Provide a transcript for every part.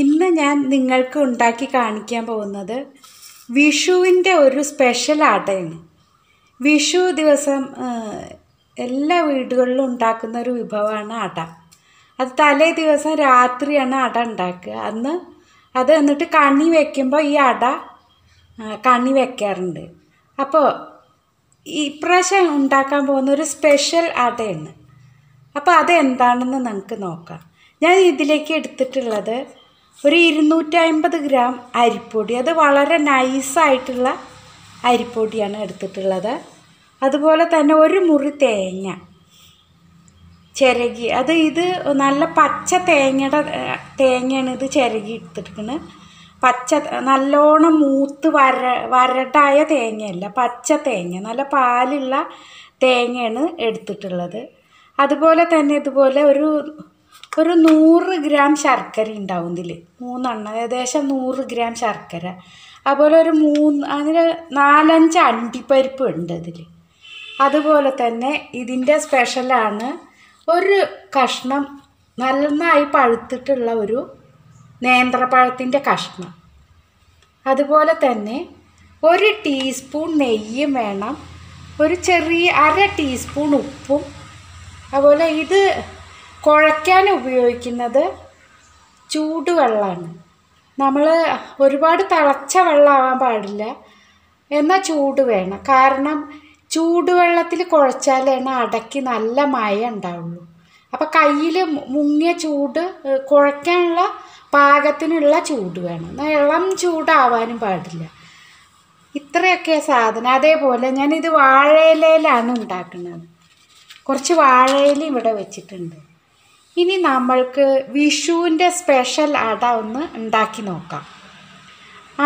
ഇന്ന് ഞാൻ നിങ്ങൾക്ക് ഉണ്ടാക്കി കാണിക്കാൻ പോകുന്നത് വിഷുവിൻ്റെ ഒരു സ്പെഷ്യൽ അടയാണ്. വിഷു ദിവസം എല്ലാ വീടുകളിലും ഉണ്ടാക്കുന്ന ഒരു വിഭവമാണ് അട. അത് തലേ ദിവസം രാത്രിയാണ് അട ഉണ്ടാക്കുക. അന്ന് അത് എന്നിട്ട് കണി വയ്ക്കുമ്പോൾ ഈ അട കണി വയ്ക്കാറുണ്ട്. അപ്പോൾ ഇപ്രാവശ്യം ഉണ്ടാക്കാൻ പോകുന്ന ഒരു സ്പെഷ്യൽ അടയാണ്. അപ്പോൾ അതെന്താണെന്ന് നമുക്ക് നോക്കാം. ഞാൻ ഇതിലേക്ക് എടുത്തിട്ടുള്ളത് ഒരു 250 ഗ്രാം അരിപ്പൊടി. അത് വളരെ നൈസായിട്ടുള്ള അരിപ്പൊടിയാണ് എടുത്തിട്ടുള്ളത്. അതുപോലെ തന്നെ ഒരു മുറി തേങ്ങ ചിരകി, ഇത് നല്ല പച്ച തേങ്ങയാണ്. ഇത് ചിരകി എടുത്തിരിക്കുന്നത് പച്ച, നല്ലോണം മൂത്ത് വരടായ തേങ്ങയല്ല, പച്ച തേങ്ങ, നല്ല പാലുള്ള തേങ്ങയാണ് എടുത്തിട്ടുള്ളത്. അതുപോലെ തന്നെ ഇതുപോലെ ഒരു 100 ഗ്രാം ശർക്കര ഉണ്ടാവും ഇതിൽ, 3 എണ്ണം, ഏകദേശം 100 ഗ്രാം ശർക്കര. അതുപോലെ അങ്ങനെ 4-5 അണ്ടിപ്പരിപ്പ് ഉണ്ട് ഇതിൽ. അതുപോലെ തന്നെ ഇതിൻ്റെ സ്പെഷ്യലാണ് ഒരു കഷ്ണം നന്നായി പഴുത്തിട്ടുള്ള ഒരു നേന്ത്രപ്പഴത്തിൻ്റെ കഷ്ണം. അതുപോലെ തന്നെ 1 ടീസ്പൂൺ നെയ്യും വേണം, ഒരു ചെറിയ 1/2 ടീസ്പൂൺ ഉപ്പും. അതുപോലെ ഇത് കുഴയ്ക്കാൻ ഉപയോഗിക്കുന്നത് ചൂടുവെള്ളമാണ്. നമ്മൾ ഒരുപാട് തിളച്ച വെള്ളമാവാൻ പാടില്ല, എന്നാൽ ചൂട് വേണം. കാരണം ചൂടുവെള്ളത്തിൽ കുഴച്ചാലാണ് അടയ്ക്ക് നല്ല മയം ഉണ്ടാവുള്ളൂ. അപ്പോൾ കയ്യിൽ മുങ്ങിയ ചൂട്, കുഴയ്ക്കാനുള്ള പാകത്തിനുള്ള ചൂട് വേണം, ഇളം ചൂടാവാനും പാടില്ല. ഇത്രയൊക്കെ സാധനം. അതേപോലെ ഞാനിത് വാഴയിലയിലാണ് ഉണ്ടാക്കുന്നത്. കുറച്ച് വാഴയില ഇവിടെ വെച്ചിട്ടുണ്ട്. ഇനി നമ്മൾക്ക് വിഷുവിൻ്റെ സ്പെഷ്യൽ അട ഒന്ന് ഉണ്ടാക്കി നോക്കാം.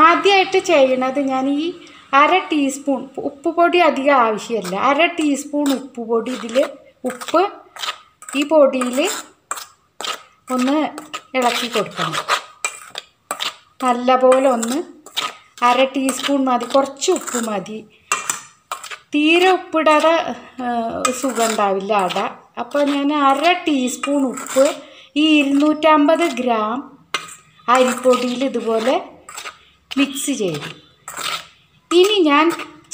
ആദ്യമായിട്ട് ചെയ്യണത്, ഞാൻ ഈ 1/2 ടീസ്പൂൺ ഉപ്പ് പൊടി, അധികം ആവശ്യമില്ല, 1/2 ടീസ്പൂൺ ഉപ്പ് പൊടി, ഉപ്പ് ഈ പൊടിയിൽ ഒന്ന് ഇളക്കി കൊടുക്കണം. നല്ലപോലെ ഒന്ന് 1/2 ടീസ്പൂൺ മതി, കുറച്ച് ഉപ്പ് മതി. തീരെ ഉപ്പിടാതെ സുഖം ഉണ്ടാവില്ല അട. അപ്പോൾ ഞാൻ 1/2 ടീസ്പൂൺ ഉപ്പ് ഈ 250 ഗ്രാം അരിപ്പൊടിയിൽ ഇതുപോലെ മിക്സ് ചെയ്തു. ഇനി ഞാൻ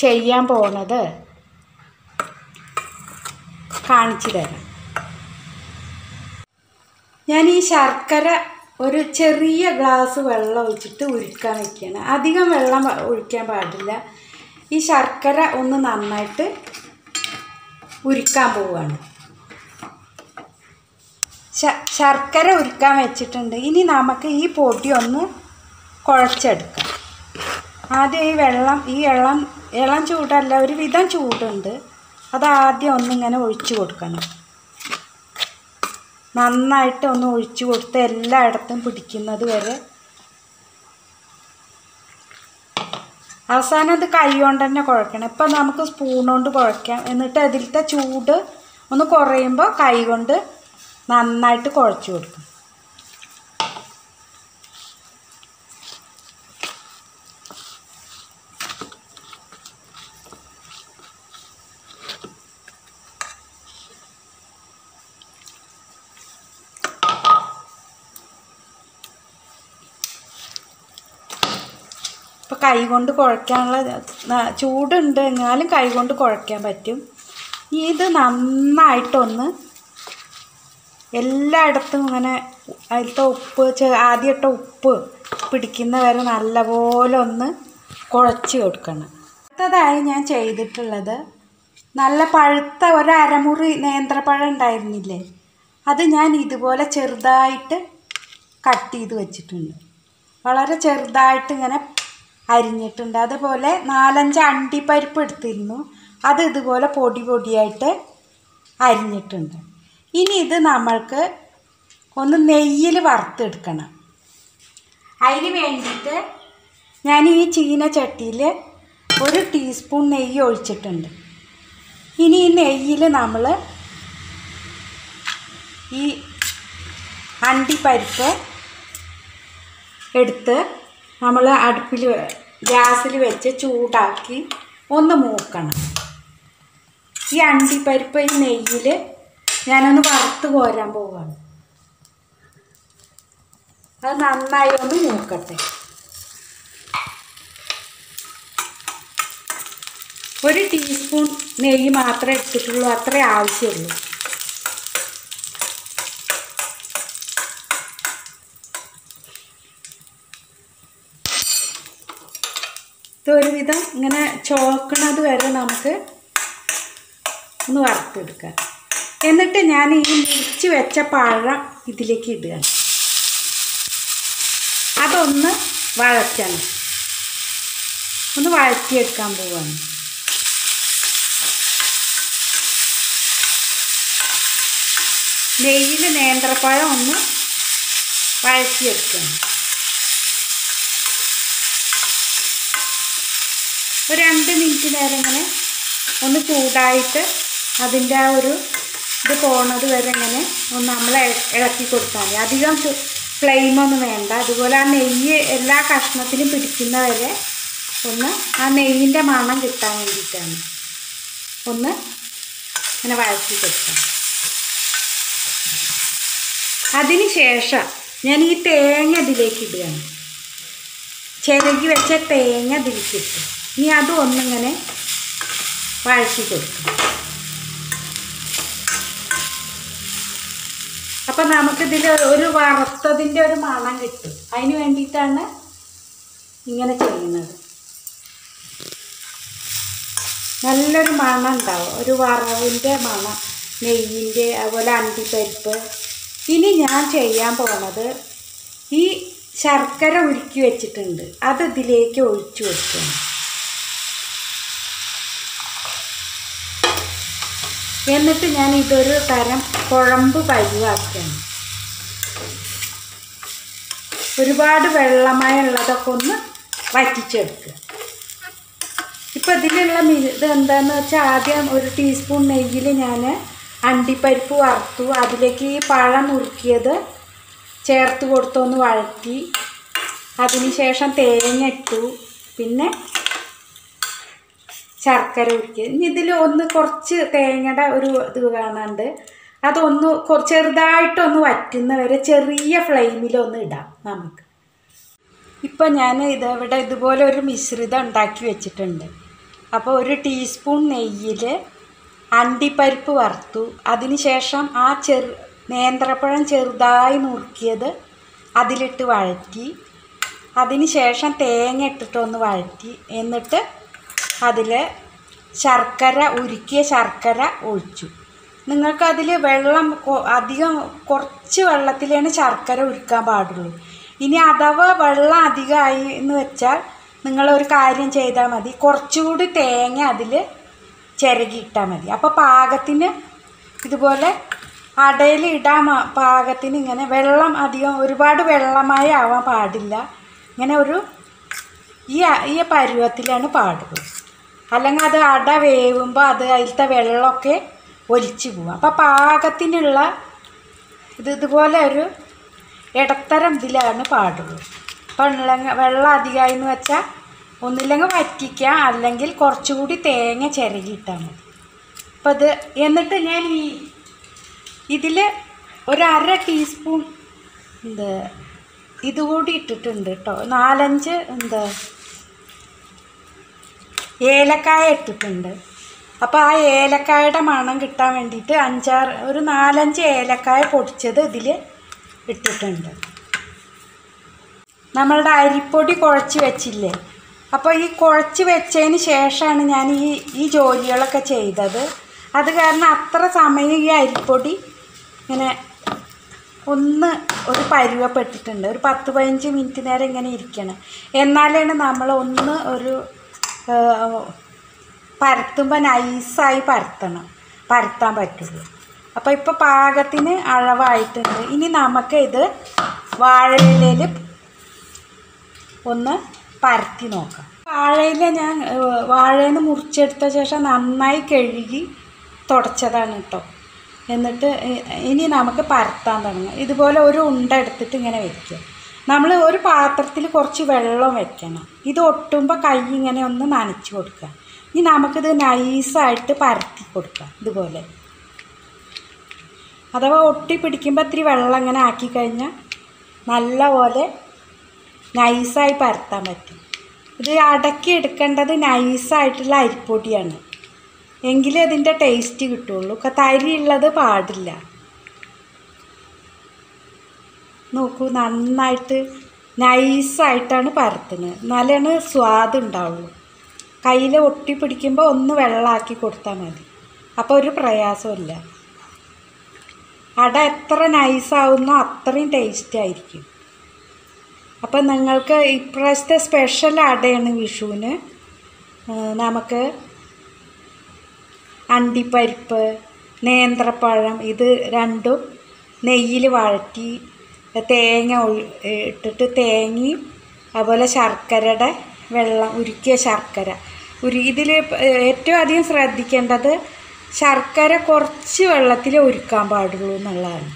ചെയ്യാൻ പോണത് കാണിച്ചു തരാം. ഞാൻ ഈ ശർക്കര ഒരു ചെറിയ ഗ്ലാസ് വെള്ളം ഒഴിച്ചിട്ട് ഉരുക്കാൻ വയ്ക്കുകയാണ്. അധികം വെള്ളം ഒഴിക്കാൻ പാടില്ല. ഈ ശർക്കര ഒന്ന് നന്നായിട്ട് ഉരുക്കാൻ പോവുകയാണ്. ശർക്കര ഉരുക്കാൻ വെച്ചിട്ടുണ്ട്. ഇനി നമുക്ക് ഈ പൊടി ഒന്ന് കുഴച്ചെടുക്കാം. ആദ്യം ഇളം ചൂടല്ല, ഒരു വിധം ചൂടുണ്ട്. അതാദ്യം ഒന്നിങ്ങനെ ഒഴിച്ചു കൊടുക്കണം. നന്നായിട്ട് ഒന്ന് ഒഴിച്ചു കൊടുത്ത് എല്ലായിടത്തും പിടിക്കുന്നത് വരെ. അവസാനം ഇത് കൈ കൊണ്ട് തന്നെ കുഴക്കണം. ഇപ്പം നമുക്ക് സ്പൂൺ കൊണ്ട് കുഴക്കാം. എന്നിട്ട് അതിലത്തെ ചൂട് ഒന്ന് കുറയുമ്പോൾ കൈ കൊണ്ട് നന്നായിട്ട് കുഴച്ച് കൊടുക്കും. ഇപ്പോൾ കൈ കൊണ്ട് കുഴയ്ക്കാനുള്ള ചൂടുണ്ട്, എന്നാലും കൈ കൊണ്ട് കുഴയ്ക്കാൻ പറ്റും. ഇത് നന്നായിട്ടൊന്ന് എല്ലായിടത്തും ഇങ്ങനെ അതിലത്തെ ഉപ്പ്, ആദ്യമായിട്ട് ഉപ്പ് പിടിക്കുന്ന വരെ നല്ലപോലെ ഒന്ന് കുഴച്ച് കൊടുക്കണം. അടുത്തതായി ഞാൻ ചെയ്തിട്ടുള്ളത്, നല്ല പഴുത്ത ഒരു അരമുറി നേന്ത്രപ്പഴം ഉണ്ടായിരുന്നില്ലേ, അത് ഞാൻ ഇതുപോലെ ചെറുതായിട്ട് കട്ട് ചെയ്ത് വെച്ചിട്ടുണ്ട്. വളരെ ചെറുതായിട്ട് ഇങ്ങനെ അരിഞ്ഞിട്ടുണ്ട്. അതുപോലെ 4-5 അണ്ടിപ്പരിപ്പ് എടുത്തിരുന്നു, അത് ഇതുപോലെ പൊടിയായിട്ട് അരിഞ്ഞിട്ടുണ്ട്. ഇനി ഇത് നമ്മൾക്ക് ഒന്ന് നെയ്യിൽ വറുത്തെടുക്കണം. അതിന് വേണ്ടിയിട്ട് ഞാൻ ഈ ചീനച്ചട്ടിയിൽ 1 ടീസ്പൂൺ നെയ്യ് ഒഴിച്ചിട്ടുണ്ട്. ഇനി ഈ നെയ്യിൽ നമ്മൾ ഈ അണ്ടിപ്പരിപ്പ് എടുത്ത് നമ്മൾ ഗ്യാസിൽ വെച്ച് ചൂടാക്കി ഒന്ന് മൂക്കണം. ഈ അണ്ടിപ്പരിപ്പ് ഈ നെയ്യിൽ ഞാനൊന്ന് വറുത്ത് കോരാൻ പോവുകയാണ്. അത് നന്നായി ഒന്ന് മൂക്കട്ടെ. 1 ടീസ്പൂൺ നെയ്യ് മാത്രമേ എടുത്തിട്ടുള്ളൂ, അത്രേ ആവശ്യമുള്ളൂ. ഇതൊരുവിധം ഇങ്ങനെ ചോക്കണത് വരെ നമുക്ക് ഒന്ന് വറുത്തെടുക്കാം. എന്നിട്ട് ഞാൻ ഈ മുറിച്ച് വെച്ച പഴം ഇതിലേക്ക് ഇടുക. അതൊന്ന് വഴറ്റണം, ഒന്ന് വഴറ്റിയെടുക്കാൻ പോവാണ്. നെയ്യിൽ നേന്ത്രപ്പഴം ഒന്ന് വഴറ്റിയെടുക്കണം. ഒരു 2 മിനിറ്റ് നേരം ഇങ്ങനെ ഒന്ന് ചൂടായിട്ട് അതിൻ്റെ ആ ഒരു ഇത് പോണത് വരെ ഇങ്ങനെ ഒന്ന് നമ്മൾ ഇളക്കി കൊടുത്താൽ മതി. അധികം ഫ്ലെയിമൊന്നും വേണ്ട. അതുപോലെ ആ നെയ്യ് എല്ലാ കഷ്ണത്തിലും പിടിക്കുന്ന വരെ ഒന്ന് ആ നെയ്യിൻ്റെ മണം കിട്ടാൻ വേണ്ടിയിട്ടാണ് ഒന്ന് ഇങ്ങനെ വഴറ്റി കൊടുക്കാം. അതിന് ശേഷം ഞാൻ ഈ തേങ്ങ ഇതിലേക്ക് ഇടുകയാണ്. ചിരകി വെച്ച തേങ്ങ ഇതിലേക്ക് ഇട്ടു. ഇനി അതും ഒന്നിങ്ങനെ വഴറ്റി കൊടുക്കും. അപ്പം നമുക്കിതിൽ ഒരു വറുത്തതിൻ്റെ ഒരു മണം കിട്ടും. അതിന് വേണ്ടിയിട്ടാണ് ഇങ്ങനെ ചെയ്യുന്നത്. നല്ലൊരു മണം ഉണ്ടാവും, ഒരു വറവിൻ്റെ മണം, നെയ്യിൻ്റെ, അതുപോലെ അണ്ടിപ്പരിപ്പ്. ഇനി ഞാൻ ചെയ്യാൻ പോണത് ഈ ശർക്കര ഉരുക്കി വെച്ചിട്ടുണ്ട്, അത് ഇതിലേക്ക് ഒഴിച്ചു കൊടുക്കണം. എന്നിട്ട് ഞാൻ ഇതൊരു തരം കുഴമ്പ് പരുവാക്കണം. ഒരുപാട് വെള്ളമയുള്ളതൊക്കെ ഒന്ന് വറ്റിച്ചെടുക്കുക. ഇപ്പം ഇതിലുള്ള ഇത് എന്താണെന്ന് വെച്ചാൽ, ആദ്യം 1 ടീസ്പൂൺ നെയ്യിൽ ഞാൻ അണ്ടിപ്പരിപ്പ് വറുത്തു. അതിലേക്ക് ഈ പഴം നുറുക്കിയത് ചേർത്ത് കൊടുത്തൊന്ന് വഴറ്റി. അതിന് ശേഷം തേങ്ങ ഇട്ടു, പിന്നെ ശർക്കര ഉരുക്കിയത്. ഇനി ഇതിൽ ഒന്ന് കുറച്ച് തേങ്ങയുടെ ഒരു ഇത് കാണാണ്ട് അതൊന്ന് ചെറുതായിട്ടൊന്ന് വറ്റുന്ന വരെ ചെറിയ ഫ്ലെയിമിലൊന്ന് ഇടാം നമുക്ക്. ഇപ്പം ഞാൻ ഇവിടെ ഇതുപോലെ ഒരു മിശ്രിതം ഉണ്ടാക്കി വെച്ചിട്ടുണ്ട്. അപ്പോൾ 1 ടീസ്പൂൺ നെയ്യിൽ അണ്ടിപ്പരിപ്പ് വറുത്തു. അതിന് ശേഷം ആ നേന്ത്രപ്പഴം ചെറുതായി നുറുക്കിയത് അതിലിട്ട് വഴറ്റി. അതിന് ശേഷം തേങ്ങ ഇട്ടിട്ടൊന്ന് വഴറ്റി. എന്നിട്ട് അതിൽ ശർക്കര, ഉരുക്കിയ ശർക്കര ഒഴിച്ചു. നിങ്ങൾക്കതിൽ വെള്ളം അധികം, കുറച്ച് വെള്ളത്തിലാണ് ശർക്കര ഉരുക്കാൻ പാടുള്ളൂ. ഇനി അഥവാ വെള്ളം അധികമായി എന്ന് വെച്ചാൽ നിങ്ങളൊരു കാര്യം ചെയ്താൽ മതി, കുറച്ചുകൂടി തേങ്ങ അതിൽ ചിരകിയിട്ടാൽ മതി. അപ്പോൾ പാകത്തിന് ഇതുപോലെ അടയിൽ ഇടാൻ പാകത്തിന് ഇങ്ങനെ വെള്ളം അധികം ഒരുപാട് വെള്ളമായി ആവാൻ പാടില്ല. ഇങ്ങനെ ഒരു ഈ പരുവത്തിലാണ് പാടുള്ളൂ. അല്ലെങ്കിൽ അത് അട വേവുമ്പോൾ അതിലത്തെ വെള്ളമൊക്കെ ഒലിച്ചു പോകും. അപ്പോൾ പാകത്തിനുള്ള ഇതുപോലെ ഒരു ഇടത്തരം ഇതിലാണ് പാടുള്ളൂ. അപ്പം വെള്ളം അധികമായി എന്ന് വെച്ചാൽ ഒന്നില്ലെങ്കിൽ വറ്റിക്കാം, അല്ലെങ്കിൽ കുറച്ചുകൂടി തേങ്ങ ചിരകിയിട്ടാൽ മതി. അപ്പം എന്നിട്ട് ഞാൻ ഇതിൽ 1/2 ടീസ്പൂൺ ഇതുകൂടി ഇട്ടിട്ടുണ്ട് കേട്ടോ. 4-5 ഏലക്കായ ഇട്ടിട്ടുണ്ട്. അപ്പോൾ ആ ഏലക്കായയുടെ മണം കിട്ടാൻ വേണ്ടിയിട്ട് 4-5 ഏലക്കായ പൊടിച്ചത് ഇതിൽ ഇട്ടിട്ടുണ്ട്. നമ്മളുടെ അരിപ്പൊടി കുഴച്ച് വെച്ചില്ലേ, അപ്പോൾ ഈ കുഴച്ച് വെച്ചതിന് ശേഷമാണ് ഞാൻ ഈ ജോലികളൊക്കെ ചെയ്തത്. അത് കാരണം അത്ര സമയം ഈ അരിപ്പൊടി ഇങ്ങനെ ഒരു പരുവപ്പെട്ടിട്ടുണ്ട്. ഒരു 10-15 മിനിറ്റ് നേരം ഇങ്ങനെ ഇരിക്കണം. എന്നാലാണ് നമ്മൾ ഒരു പരത്തുമ്പോൾ നൈസായി പരത്താൻ പറ്റുള്ളൂ. അപ്പോൾ ഇപ്പോൾ പാകത്തിന് അളവായിട്ടുണ്ട്. ഇനി നമുക്ക് ഇത് വാഴയിലയിൽ ഒന്ന് പരത്തി നോക്കാം. വാഴയിൽ നിന്ന് മുറിച്ചെടുത്ത ശേഷം നന്നായി കഴുകി തുടച്ചതാണ് കേട്ടോ. എന്നിട്ട് ഇനി നമുക്ക് പരത്താൻ തുടങ്ങാം. ഇതുപോലെ ഒരു ഉണ്ട എടുത്തിട്ട് ഇങ്ങനെ വയ്ക്കുക. നമ്മൾ ഒരു പാത്രത്തിൽ കുറച്ച് വെള്ളം വെക്കണം. ഇത് ഒട്ടുമ്പോൾ കൈ ഇങ്ങനെ ഒന്ന് നനച്ച് കൊടുക്കുക. ഇനി നമുക്കിത് നൈസായിട്ട് പരത്തി കൊടുക്കാം ഇതുപോലെ. അഥവാ ഒട്ടി പിടിക്കുമ്പോൾ ഇത്തിരി വെള്ളം ഇങ്ങനെ ആക്കി കഴിഞ്ഞാൽ നല്ലപോലെ നൈസായി പരത്താൻ പറ്റും. ഇത് അടക്കി എടുക്കേണ്ടത് നൈസായിട്ടുള്ള അരിപ്പൊടിയാണ്, എങ്കിലേ അതിൻ്റെ ടേസ്റ്റ് കിട്ടുള്ളൂ. തരിയുള്ളത് പാടില്ല. നോക്കൂ, നന്നായിട്ട് നൈസായിട്ടാണ് പരത്തുന്നത്, എന്നാലാണ് സ്വാദ് ഉണ്ടാവുള്ളൂ. കയ്യിൽ ഒട്ടി പിടിക്കുമ്പോൾ ഒന്ന് വെള്ളമാക്കി കൊടുത്താൽ മതി, അപ്പോൾ ഒരു പ്രയാസമില്ല. അട എത്ര നൈസാവുന്നോ അത്രയും ടേസ്റ്റ് ആയിരിക്കും. അപ്പം നിങ്ങൾക്ക് ഇപ്രാവശ്യത്തെ സ്പെഷ്യൽ അടയാണ് വിഷുവിന്. നമുക്ക് അണ്ടിപ്പരിപ്പ്, നേന്ത്രപ്പഴം ഇത് രണ്ടും നെയ്യിൽ വഴറ്റി തേങ്ങ ഇട്ടിട്ട് തേങ്ങയും അതുപോലെ ശർക്കരയുടെ വെള്ളം, ഉരുക്കിയ ശർക്കര ഇതിൽ ഏറ്റവും അധികം ശ്രദ്ധിക്കേണ്ടത് ശർക്കര കുറച്ച് വെള്ളത്തിൽ ഉരുക്കാൻ പാടുള്ളൂ എന്നുള്ളതാണ്.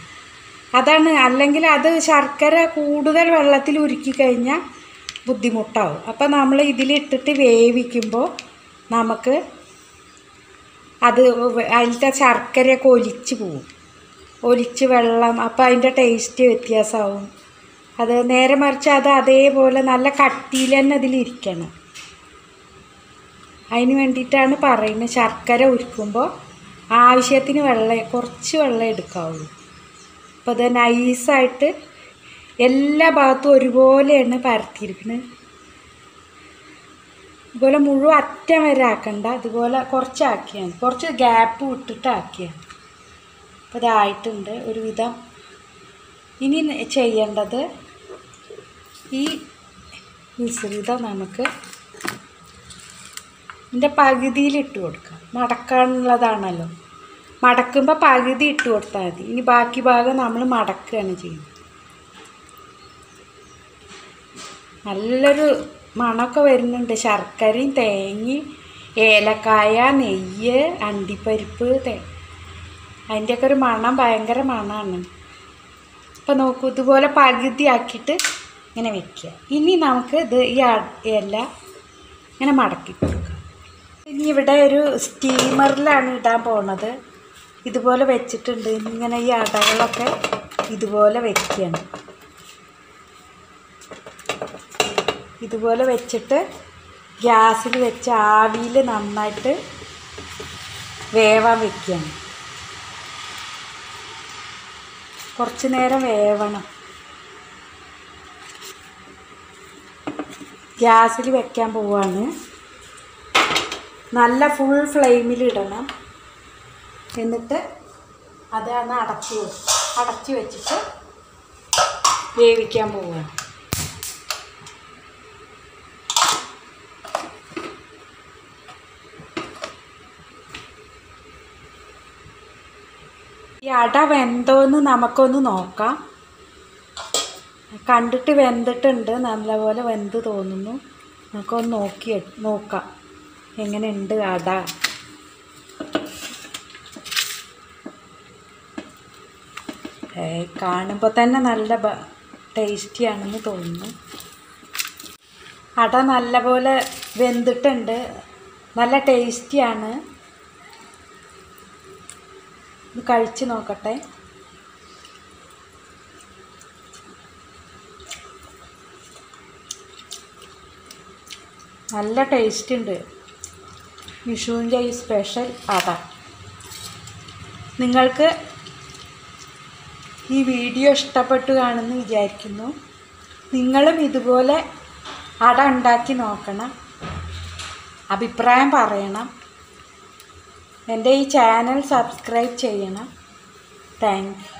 അതാണ്, അല്ലെങ്കിൽ അത് ശർക്കര കൂടുതൽ വെള്ളത്തിൽ ഉരുക്കി കഴിഞ്ഞാൽ ബുദ്ധിമുട്ടാവും. അപ്പം നമ്മൾ ഇതിലിട്ടിട്ട് വേവിക്കുമ്പോൾ നമുക്ക് അത് അതിലത്തെ ശർക്കരയൊക്കെ ഒലിച്ച് പോവും, ഒലിച്ച് വെള്ളം, അപ്പോൾ അതിൻ്റെ ടേസ്റ്റ് വ്യത്യാസമാവും. അത് നേരെ മറിച്ച് അത് അതേപോലെ നല്ല കട്ടിയിൽ തന്നെ അതിലിരിക്കണം. അതിന് വേണ്ടിയിട്ടാണ് പറയുന്നത്, ശർക്കര ഉരുക്കുമ്പോൾ ആവശ്യത്തിന് കുറച്ച് വെള്ളം എടുക്കാവുള്ളൂ. അപ്പോൾ അത് നൈസായിട്ട് എല്ലാ ഭാഗത്തും ഒരുപോലെയാണ് പരത്തിയിരിക്കുന്നത്. ഇതുപോലെ മുഴുവൻ അറ്റം വരെ ആക്കണ്ട, ഇതുപോലെ കുറച്ചാക്കിയാണ്, കുറച്ച് ഗ്യാപ്പ് വിട്ടിട്ട് ആക്കിയാണ്. അപ്പോൾ ഇതായിട്ടുണ്ട് ഒരുവിധം. ഇനി ചെയ്യേണ്ടത് ഈ മിശ്രിതം നമുക്ക് ഇതിൻ്റെ പകുതിയിൽ ഇട്ട് കൊടുക്കാം. മടക്കാനുള്ളതാണല്ലോ, മടക്കുമ്പോൾ പകുതി ഇട്ട് കൊടുത്താൽ മതി. ഇനി ബാക്കി ഭാഗം നമ്മൾ മടക്കുകയാണ് ചെയ്യുന്നത്. നല്ലൊരു മണമൊക്കെ വരുന്നുണ്ട്. ശർക്കരയും തേങ്ങയും ഏലക്കായ, നെയ്യ്, അണ്ടിപ്പരിപ്പ്, അതിൻ്റെയൊക്കെ ഒരു മണം ഭയങ്കര മണമാണ്. അപ്പോൾ നോക്കൂ, ഇതുപോലെ പകുതി ആക്കിയിട്ട് ഇങ്ങനെ വെക്കുക. ഇനി നമുക്ക് ഈ ഇല ഇങ്ങനെ മടക്കി കൊടുക്കാം. ഇനി ഇവിടെ ഒരു സ്റ്റീമറിലാണ് ഇടാൻ പോണത്. ഇതുപോലെ വെച്ചിട്ടുണ്ട്. ഇങ്ങനെ ഈ അടകളൊക്കെ ഇതുപോലെ വെക്കുകയാണ്. ഇതുപോലെ വെച്ചിട്ട് ഗ്യാസിൽ വെച്ച് ആവിയിൽ നന്നായിട്ട് വേവാൻ വെക്കുകയാണ്. കുറച്ച് നേരം വേവണം. ഗ്യാസിൽ വെക്കാൻ പോവാണ്. നല്ല ഫുൾ ഫ്ലെയിമിൽ ഇടണം. എന്നിട്ട് അതാണ് അടച്ച് വെച്ചിട്ട് വേവിക്കാൻ പോവുകയാണ്. ഈ അട വെന്തോന്ന് നമുക്കൊന്ന് നോക്കാം. കണ്ടിട്ട് വെന്തിട്ടുണ്ട്, നല്ലപോലെ വെന്ത് തോന്നുന്നു. നമുക്കൊന്ന് നോക്കാം എങ്ങനെയുണ്ട് അട. കാണുമ്പോൾ തന്നെ നല്ല ടേസ്റ്റിയാണെന്ന് തോന്നുന്നു. അട നല്ലപോലെ വെന്തിട്ടുണ്ട്, നല്ല ടേസ്റ്റിയാണ്. ഇത് കഴിച്ച് നോക്കട്ടെ. നല്ല ടേസ്റ്റ് ഉണ്ട് വിഷുവിൻ്റെ ഈ സ്പെഷ്യൽ അട. നിങ്ങൾക്ക് ഈ വീഡിയോ ഇഷ്ടപ്പെട്ടു കാണുമെന്ന് വിചാരിക്കുന്നു. നിങ്ങളും ഇതുപോലെ അട ഉണ്ടാക്കി നോക്കണം, അഭിപ്രായം പറയണം. എൻ്റെ ഈ ചാനൽ സബ്സ്ക്രൈബ് ചെയ്യണം. Thank you.